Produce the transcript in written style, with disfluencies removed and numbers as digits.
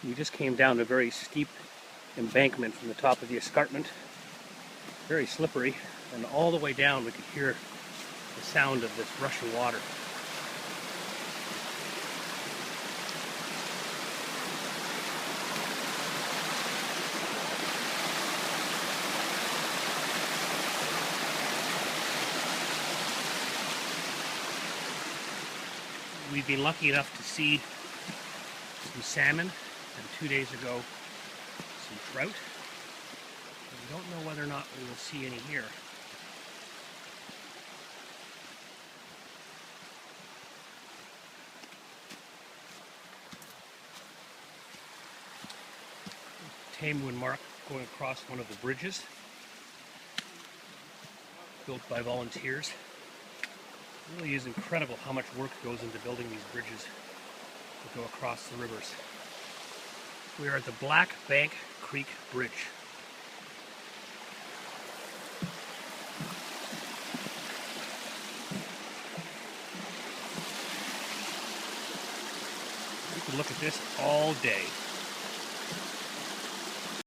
We just came down a very steep embankment from the top of the escarpment. Very slippery, and all the way down we could hear the sound of this rushing water. We've been lucky enough to see some salmon, and 2 days ago some trout. But we don't know whether or not we will see any here. Tamu and Mark going across one of the bridges built by volunteers. It really is incredible how much work goes into building these bridges that go across the rivers. We are at the Black Bank Creek Bridge. You can look at this all day.